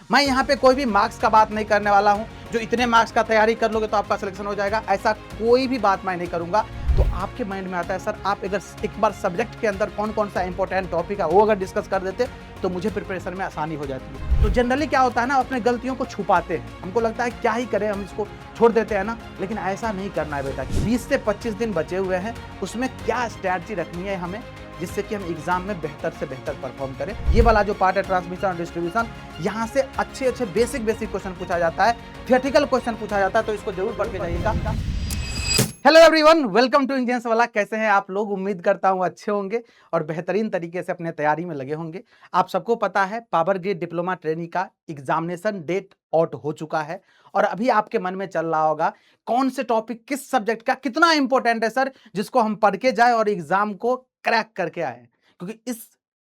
मैं यहाँ पे कोई भी मार्क्स का बात नहीं करने वाला हूँ, जो इतने मार्क्स का तैयारी कर लोगे तो आपका सिलेक्शन हो जाएगा, ऐसा कोई भी बात मैं नहीं करूँगा। तो आपके माइंड में आता है सर आप अगर एक बार सब्जेक्ट के अंदर कौन कौन सा इंपॉर्टेंट टॉपिक है वो अगर डिस्कस कर देते तो मुझे प्रिपरेशन में आसानी हो जाती है। तो जनरली क्या होता है ना, अपने गलतियों को छुपाते हैं, हमको लगता है क्या ही करें, हम इसको छोड़ देते हैं ना, लेकिन ऐसा नहीं करना है बेटा। 20 से 25 दिन बचे हुए हैं, उसमें क्या स्ट्रैटेजी रखनी है हमें जिससे कि हम एग्जाम में बेहतर से बेहतर परफॉर्म करें। ये वाला जो पार्ट है ट्रांसमिशन और डिस्ट्रीब्यूशन, यहाँ से अच्छे बेसिक क्वेश्चन पूछा जाता है, थियोरेटिकल क्वेश्चन पूछा जाता है, तो इसको जरूर पढ़ के जाइएगा। Hello everyone, welcome to Indians वाला। कैसे हैं आप लोग? उम्मीद करता हूं अच्छे होंगे और बेहतरीन तरीके से अपने तैयारी में लगे होंगे। आप सबको पता है पावर ग्रिड डिप्लोमा ट्रेनी का एग्जामिनेशन डेट आउट हो चुका है और अभी आपके मन में चल रहा होगा कौन से टॉपिक किस सब्जेक्ट का कितना इंपॉर्टेंट है सर, जिसको हम पढ़ के जाए और एग्जाम को क्रैक करके आए। क्योंकि इस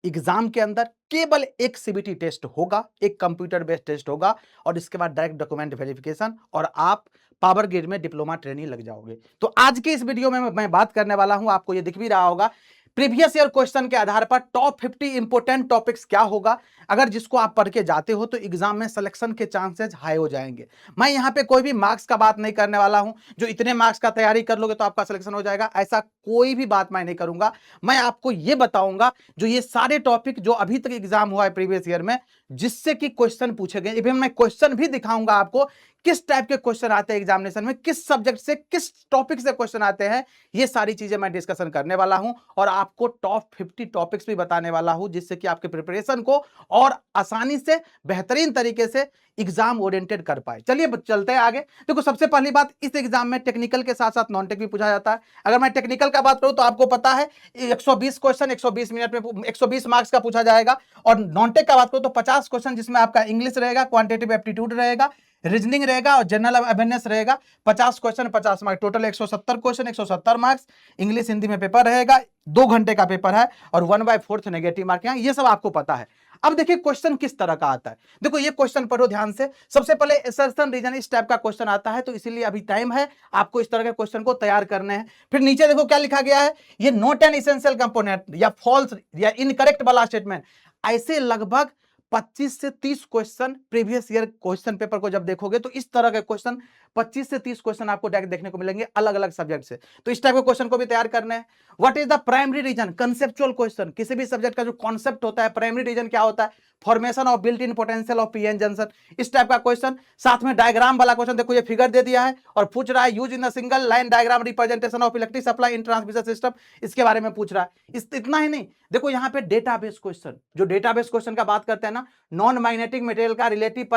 एग्जाम के अंदर केवल एक सीबीटी टेस्ट होगा, एक कंप्यूटर बेस्ड टेस्ट होगा और इसके बाद डायरेक्ट डॉक्यूमेंट वेरिफिकेशन और आप पावर ग्रिड में डिप्लोमा ट्रेनी लग जाओगे। तो आज के इस वीडियो में मैं बात करने वाला हूं, आपको ये दिख भी रहा होगा, प्रीवियस ईयर क्वेश्चन के आधार पर टॉप 50 इंपोर्टेंट टॉपिक्स क्या होगा, अगर जिसको आप पढ़ के जाते हो तो एग्जाम में सिलेक्शन के चांसेस हाई हो जाएंगे। मैं यहां पे कोई भी मार्क्स का बात नहीं करने वाला हूं, जो इतने मार्क्स का तैयारी कर लोगे तो आपका सिलेक्शन हो जाएगा, ऐसा कोई भी बात मैं नहीं करूंगा। मैं आपको ये बताऊंगा जो ये सारे टॉपिक जो अभी तक एग्जाम हुआ है प्रीवियस ईयर में, जिससे कि क्वेश्चन पूछे गए, इवन मैं क्वेश्चन भी दिखाऊंगा आपको किस टाइप के क्वेश्चन आते हैं एग्जामिनेशन में, किस सब्जेक्ट से किस टॉपिक से क्वेश्चन आते हैं, ये सारी चीजें मैं डिस्कशन करने वाला हूं और आपको टॉप 50 टॉपिक्स भी बताने वाला हूं, जिससे कि आपके प्रिपरेशन को और आसानी से बेहतरीन तरीके से एग्जाम ओरिएंटेड कर पाए। चलिए चलते हैं आगे। देखो, सबसे पहली बात, इस एग्जाम में टेक्निकल के साथ साथ नॉन टेक भी पूछा जाता है। अगर मैं टेक्निकल का बात करूं तो आपको पता है 120 क्वेश्चन 120 मिनट में 120 मार्क्स का पूछा जाएगा और नॉन टेक का बात करूं तो 50 क्वेश्चन, जिसमें आपका इंग्लिश रहेगा, क्वांटिटेटिव एप्टीट्यूड रहेगा, रीजनिंग रहेगा और जनरल अवेयरनेस रहेगा। 50 question 50 marks, total 170 question 170 marks. English Hindi में पेपर रहेगा, 2 घंटे का पेपर है और 1/4 नेगेटिव मार्क है, ये सब आपको पता है। अब देखिए क्वेश्चन किस तरह का आता है। देखो ये क्वेश्चन पढ़ो ध्यान से। सबसे पहले असर्शन रीजन इस टाइप का क्वेश्चन आता है, तो इसीलिए अभी टाइम है आपको इस तरह के क्वेश्चन को तैयार करने हैं। फिर नीचे देखो क्या लिखा गया है, ये नॉट एन एसेंशियल कंपोनेंट या फॉल्स या इनकरेक्ट वाला स्टेटमेंट। ऐसे लगभग 25 से 30 question previous year question paper को जब देखोगे तो इस तरह के क्वेश्चन 25 से 30 क्वेश्चन आपको डायरेक्ट देखने को मिलेंगे अलग अलग सब्जेक्ट से। तो इस टाइप के क्वेश्चन को भी तैयार करने हैं। What is the primary reason, conceptual question, किसी भी सब्जेक्ट का जो कॉन्सेप्ट होता है, प्राइमरी रीजन क्या होता है, formation of built in potential of PN junction, इस टाइप का क्वेश्चन। साथ में डायग्राम वाला क्वेश्चन, देखो ये फिगर दे दिया है और पूछ रहा है use in the single line diagram representation of electric supply in transmission system, इसके बारे में पूछ रहा है। इतना ही नहीं, देखो यहाँ पे डेटाबेस क्वेश्चन, जो डेटाबेस क्वेश्चन का बात करते हैं ना, नॉन मैग्नेटिक मटेरियल का रिलेटिव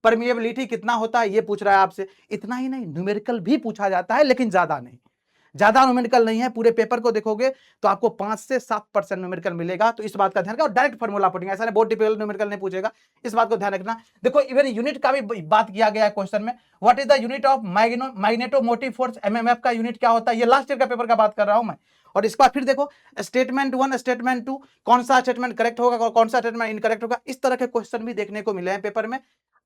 परमिएबिलिटी कितना होता है, ये पूछ रहा है आपसे। इतना ही नहीं, न्यूमेरिकल भी पूछा जाता है, लेकिन ज्यादा नहीं, ज्यादा न्यूमेरिकल नहीं है। पूरे पेपर को देखोगे तो आपको 5 से 7% न्यूमेरिकल मिलेगा, तो इस बात का ध्यान रखना। और डायरेक्ट फार्मूला पुटिंग, ऐसा नहीं बहुत डिफिकल्ट न्यूमेरिकल नहीं पूछेगा, इस बात को ध्यान रखना। देखो इवन यूनिट का भी बात किया गया है क्वेश्चन में। What is the unit of magnetomotive force, MMF का यूनिट क्या होता है, ये लास्ट ईयर का पेपर का बात कर रहा हूं मैं। और इसके बाद फिर देखो स्टेटमेंट 1 स्टेटमेंट 2, कौन सा स्टेटमेंट करेक्ट होगा और कौन सा स्टेटमेंट इनकरेक्ट होगा, इस तरह के क्वेश्चन भी देखने को मिले हैं पेपर में।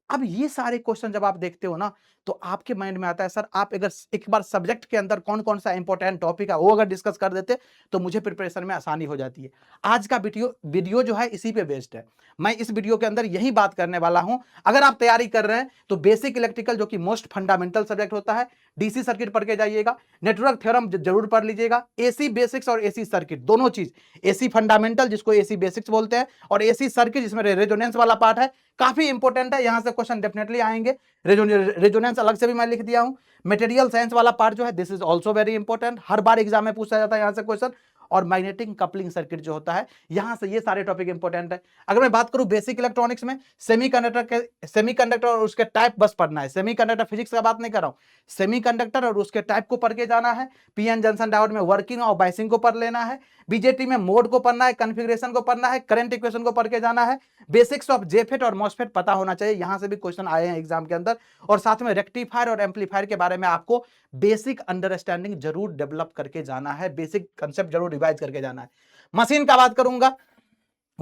अब ये सारे क्वेश्चन जब आप देखते हो ना, तो आपके माइंड में आता है सर आप अगर एक बार सब्जेक्ट के अंदर कौन कौन सा इंपॉर्टेंट टॉपिक है वो अगर डिस्कस कर देते तो मुझे प्रिपरेशन में आसानी हो जाती है। आज का वीडियो जो है इसी पे बेस्ड है। मैं इस वीडियो के अंदर यही बात करने वाला हूं। अगर आप तैयारी कर रहे हैं तो बेसिक इलेक्ट्रिकल, जो कि मोस्ट फंडामेंटल सब्जेक्ट होता है, डीसी सर्किट पढ़ के जाइएगा, नेटवर्क थ्योरम जरूर पढ़ लीजिएगा, एसी बेसिक्स और एसी सर्किट दोनों चीज, एसी फंडामेंटल जिसको एसी बेसिक्स बोलते हैं और एसी सर्किट जिसमें रेजोनेंस वाला पार्ट है, काफी इंपॉर्टेंट है, यहां से क्वेश्चन डेफिनेटली आएंगे। रेजोनेंस अलग से भी मैं लिख दिया हूं। मटेरियल साइंस वाला पार्ट जो है this is also very important, her bar exam में पूछा जाता है यहां से क्वेश्चन। और मैग्नेटिक कपलिंग सर्किट जो होता है, यहां से ये सारे टॉपिक इंपॉर्टेंट है। अगर मैं बात करूं बेसिक इलेक्ट्रॉनिक्स में, सेमीकंडक्टर और उसके टाइप बस पढ़ना है। सेमीकंडक्टर फिजिक्स का बात नहीं कर रहा हूं, सेमीकंडक्टर और उसके टाइप को पढ़ के जाना है। पीएन जंक्शन डायोड में वर्किंग और बाइसिंग को पढ़ लेना है। बीजेटी में मोड को पढ़ना है, कॉन्फ़िगरेशन को पढ़ना है, करंट इक्वेशन को पढ़ के जाना है। बेसिक्स ऑफ जेफेट और मॉसफेट पता होना चाहिए, यहां से भी क्वेश्चन आए हैं एग्जाम के अंदर। और साथ में रेक्टिफायर और एम्पलीफायर के बारे में आपको बेसिक अंडरस्टैंडिंग जरूर डेवलप करके जाना है, बेसिक कंसेप्ट जरूर रिवाइज करके जाना है। मशीन का बात करूंगा,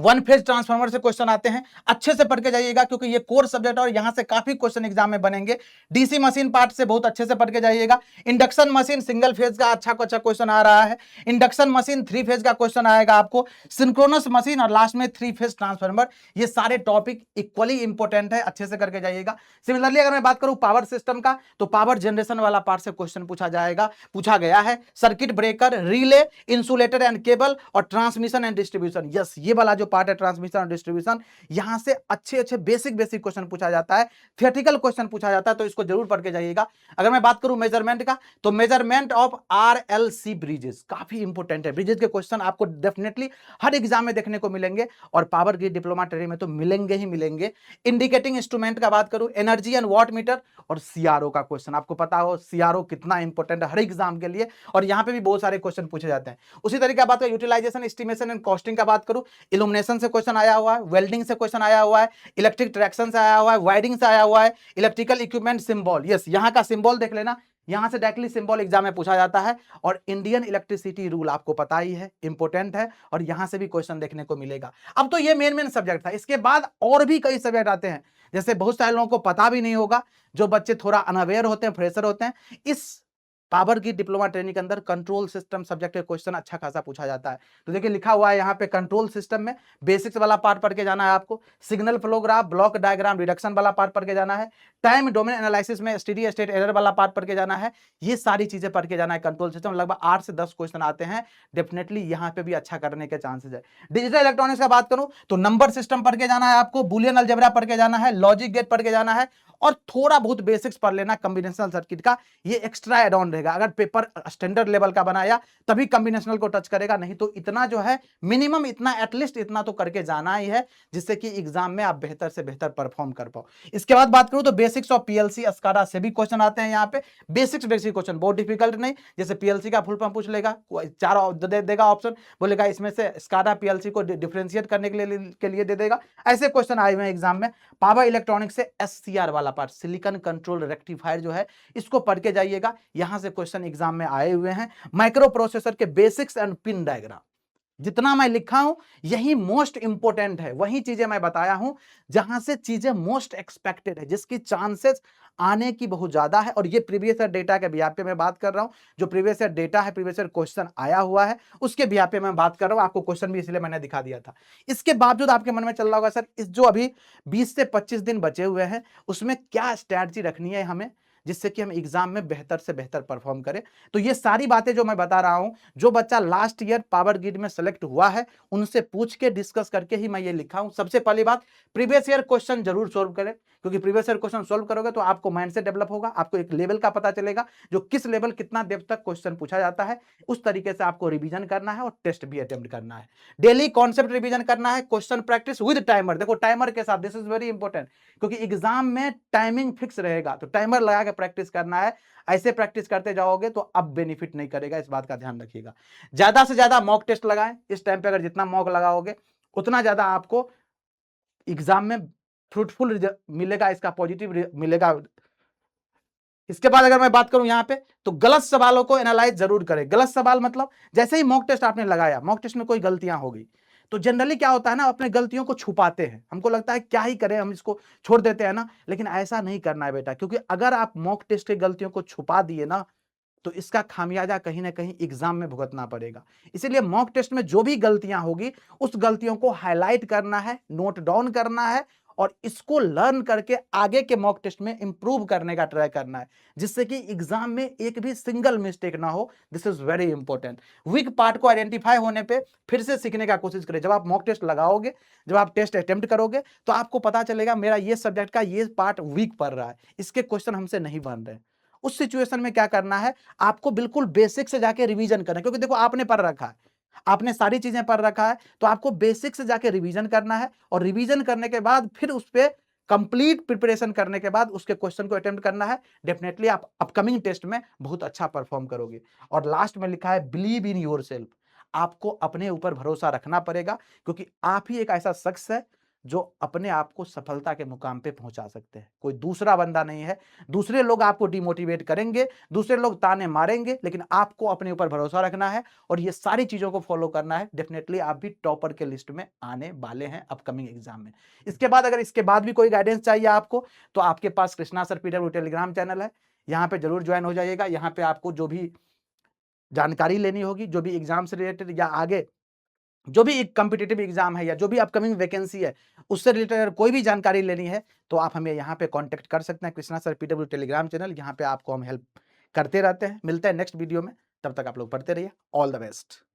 वन फेज ट्रांसफार्मर से क्वेश्चन आते हैं, अच्छे से पढ़ के जाइएगा क्योंकि ये कोर सब्जेक्ट है और यहां से काफी क्वेश्चन एग्जाम में बनेंगे। डीसी मशीन पार्ट से बहुत अच्छे से पढ़ के जाइएगा। इंडक्शन मशीन सिंगल फेज का अच्छा क्वेश्चन आ रहा है, इंडक्शन मशीन 3 फेज का क्वेश्चन आएगा आपको, सिंक्रोनस मशीन और लास्ट में 3 फेज ट्रांसफार्मर। ये सारे टॉपिक इक्वली इंपॉर्टेंट है, अच्छे से करके जाइएगा। सिमिलरली अगर मैं बात करूं पावर सिस्टम का, तो पावर जनरेशन वाला पार्ट से क्वेश्चन पूछा गया है। Circuit breaker, relay, insulator and cable और ट्रांसमिशन एंड डिस्ट्रीब्यूशन। यस, ये वाला जो पार्ट है ट्रांसमिशन और डिस्ट्रीब्यूशन, यहां से अच्छे बेसिक क्वेश्चन पूछा जाता है, थियोरेटिकल क्वेश्चन पूछा जाता है, तो इसको जरूर पढ़ के जाइएगा। अगर मैं बात करूं मेजरमेंट का, तो मेजरमेंट ऑफ आरएलसी ब्रिजेस काफी इंपॉर्टेंट है। ब्रिजेस के क्वेश्चन आपको डेफिनेटली हर एग्जाम में देखने को मिलेंगे और पावर ग्रिड डिप्लोमा ट्रेनिंग में तो मिलेंगे ही मिलेंगे। इंडिकेटिंग इंस्ट्रूमेंट का बात करूं, एनर्जी एंड वॉट मीटर और सीआरओ का क्वेश्चन, आपको पता हो सीआरओ कितना इंपॉर्टेंट है हर एग्जाम के लिए, और यहां पे भी बहुत सारे क्वेश्चन पूछे जाते हैं। उसी तरीके बात करूं यूटिलाइजेशन, एस्टिमेशन एंड कॉस्टिंग का बात करूं, इल्यूमिनेशन से क्वेश्चन आया हुआ है, वेल्डिंग से क्वेश्चन आया हुआ है, इलेक्ट्रिक ट्रैक्शन से आया हुआ है, वायरिंग से आया हुआ है, इलेक्ट्रिकल इक्विपमेंट सिंबल। यस, यहां का सिंबल देख लेना, यहां से डायरेक्टली सिंबल एग्जाम में पूछा जाता है। और इंडियन इलेक्ट्रिसिटी रूल आपको पता ही है, इंपॉर्टेंट है और यहां से भी क्वेश्चन देखने को मिलेगा। अब तो ये मेन सब्जेक्ट था, इसके बाद और भी कई सब्जेक्ट आते हैं, जैसे बहुत सारे लोगों को पता भी नहीं होगा, जो बच्चे थोड़ा अनअवेयर होते हैं, फ्रेशर होते हैं, इस पावर की डिप्लोमा ट्रेनिंग के अंदर कंट्रोल सिस्टम सब्जेक्ट के क्वेश्चन अच्छा खासा पूछा जाता है। तो देखिए लिखा हुआ है यहाँ पे, कंट्रोल सिस्टम में बेसिक्स वाला पार्ट पढ़ के जाना है आपको, signal flow graph, block diagram, reduction वाला पार्ट पढ़ के जाना है, टाइम डोमेन एनालिसिस में स्टेडी स्टेट एरर वाला पार्ट पढ़ के जाना है। ये सारी चीजें पढ़ के जाना है। कंट्रोल सिस्टम लगभग 8 से 10 क्वेश्चन आते हैं, डेफिनेटली यहाँ पे भी अच्छा करने के चांसेस है। डिजिटल इलेक्ट्रॉनिक्स का बात करूं तो नंबर सिस्टम पढ़ के जाना है आपको, बुलियन अलजेब्रा पढ़ के जाना है, लॉजिक गेट पढ़ के जाना है और थोड़ा बहुत बेसिक्स पढ़ लेना कॉम्बिनेशनल सर्किट का। ये एक्स्ट्रा एड ऑन रहेगा, अगर पेपर स्टैंडर्ड लेवल का बनाया तभी कॉम्बिनेशनल को टच करेगा, नहीं तो इतना जो है मिनिमम इतना एटलीस्ट इतना तो करके जाना ही है, जिससे कि एग्जाम में आप बेहतर से बेहतर परफॉर्म कर पाओ। इसके बाद बात करूं तो बेसिक्स ऑफ पीएलसी स्काडा से भी क्वेश्चन आते हैं यहाँ पे। बेसिक्स क्वेश्चन बहुत डिफिकल्ट नहीं, जैसे पीएलसी का फुल फॉर्म पूछ लेगा, 4 दे देगा ऑप्शन, बोलेगा इसमें से स्काडा पीएलसी को डिफरेंशिएट करने के लिए दे देगा। ऐसे क्वेश्चन आए हुए हैं एग्जाम में। पावर इलेक्ट्रॉनिक्स से एससीआर वाला पार्ट, सिलिकॉन कंट्रोल रेक्टिफायर जो है, इसको पढ़ के जाइएगा, यहां से क्वेश्चन एग्जाम में आए हुए हैं। माइक्रो प्रोसेसर के बेसिक्स एंड पिन डायग्राम, जितना मैं लिखा हूं यही मोस्ट इंपोर्टेंट है, वही चीजें मैं बताया हूं जहां से चीजें मोस्ट एक्सपेक्टेड है, जिसकी चांसेस आने की बहुत ज्यादा है। और ये प्रीवियस ईयर डेटा के बिहाफ पे मैं बात कर रहा हूं, जो प्रीवियस ईयर डेटा है, प्रीवियस ईयर क्वेश्चन आया हुआ है, उसके बिहाफ पे मैं बात कर रहा हूं। आपको क्वेश्चन भी इसलिए मैंने दिखा दिया था। इसके बावजूद आपके मन में चल रहा होगा सर, इस जो अभी 20 से 25 दिन बचे हुए हैं उसमें क्या स्ट्रैटेजी रखनी है हमें, जिससे कि हम एग्जाम में बेहतर से बेहतर परफॉर्म करें। तो ये सारी बातें जो मैं बता रहा हूं, जो बच्चा लास्ट ईयर पावर ग्रिड में सेलेक्ट हुआ है उनसे पूछ के डिस्कस करके ही मैं ये लिखा हूं। सबसे पहली बात, प्रीवियस ईयर क्वेश्चन जरूर सोल्व करें, क्योंकि प्रीवियस ईयर क्वेश्चन सोल्व करोगे तो आपको माइंड से डेवलप होगा, आपको एक लेवल का पता चलेगा, जो किस लेवल कितना डेप्थ तक क्वेश्चन पूछा जाता है, उस तरीके से आपको रिवीजन करना है और टेस्ट भी अटेम्प्ट करना है। डेली कॉन्सेप्ट रिवीजन करना है, क्वेश्चन प्रैक्टिस विद टाइमर, देखो टाइमर के साथ, दिस इज वेरी इंपॉर्टेंट, क्योंकि एग्जाम में टाइमिंग फिक्स रहेगा, तो टाइमर लगा के प्रैक्टिस करना है। ऐसे प्रैक्टिस करते जाओगे तो अब बेनिफिट नहीं करेगा, इस बात का ध्यान रखिएगा। ज्यादा से ज्यादा मॉक टेस्ट लगाएं, इस टाइम पे अगर जितना मॉक लगाओगे उतना ज्यादा आपको एग्जाम में फ्रूटफुल मिलेगा, इसका पॉजिटिव मिलेगा। इसके बाद अगर मैं बात करूं यहां पे, तो गलत सवालों को एनालाइज जरूर करें। गलत सवाल मतलब जैसे ही मॉक टेस्ट आपने लगाया, मॉक टेस्ट में कोई गलतियां हो गई, तो जनरली क्या होता है ना, अपने गलतियों को छुपाते हैं, हमको लगता है क्या ही करें, हम इसको छोड़ देते हैं ना, लेकिन ऐसा नहीं करना है बेटा, क्योंकि अगर आप मॉक टेस्ट की गलतियों को छुपा दिए ना, तो इसका खामियाजा कहीं ना कहीं एग्जाम में भुगतना पड़ेगा। इसीलिए मॉक टेस्ट में जो भी गलतियां होगी, उस गलतियों को हाईलाइट करना है, नोट डाउन करना है और इसको लर्न करके आगे के मॉक टेस्ट में इंप्रूव करने का ट्राई करना है, जिससे कि एग्जाम में एक भी सिंगल मिस्टेक ना हो। This is very important. Weak part को आइडेंटिफाई होने पे फिर से सीखने का कोशिश करें। जब आप मॉक टेस्ट लगाओगे, जब आप टेस्ट अटेम्प्ट करोगे, तो आपको पता चलेगा मेरा ये सब्जेक्ट का ये पार्ट वीक पड़ रहा है, इसके क्वेश्चन हमसे नहीं बन रहे। उस सिचुएशन में क्या करना है, आपको बिल्कुल बेसिक से जाके रिवीजन करना है, क्योंकि देखो आपने पढ़ रखा है, आपने सारी चीजें पढ़ रखा है, तो आपको बेसिक से जाके रिवीजन करना है और रिवीजन करने के बाद फिर उस पे कंप्लीट प्रिपरेशन करने के बाद उसके क्वेश्चन को अटेम्प्ट करना है। डेफिनेटली आप अपकमिंग टेस्ट में बहुत अच्छा परफॉर्म करोगे। और लास्ट में लिखा है बिलीव इन योरसेल्फ, आपको अपने ऊपर भरोसा रखना पड़ेगा, क्योंकि आप ही एक ऐसा शख्स है जो अपने आप को सफलता के मुकाम पे पहुंचा सकते हैं। कोई दूसरा बंदा नहीं है। दूसरे लोग आपको डिमोटिवेट करेंगे, दूसरे लोग ताने मारेंगे, लेकिन आपको अपने ऊपर भरोसा रखना है और ये सारी चीज़ों को फॉलो करना है। डेफिनेटली आप भी टॉपर के लिस्ट में आने वाले हैं अपकमिंग एग्जाम में। इसके बाद अगर इसके बाद भी कोई गाइडेंस चाहिए आपको, तो आपके पास Krishna sir PW Telegram channel है, यहाँ पे जरूर ज्वाइन हो जाइएगा। यहाँ पे आपको जो भी जानकारी लेनी होगी, जो भी एग्जाम से रिलेटेड या आगे जो भी एक कॉम्पिटिटिव एग्जाम है या जो भी अपकमिंग वैकेंसी है, उससे रिलेटेड अगर कोई भी जानकारी लेनी है, तो आप हमें यहाँ पे कांटेक्ट कर सकते हैं। Krishna sir PW Telegram channel, यहाँ पे आपको हम हेल्प करते रहते हैं। मिलते हैं नेक्स्ट वीडियो में, तब तक आप लोग पढ़ते रहिए। All the best.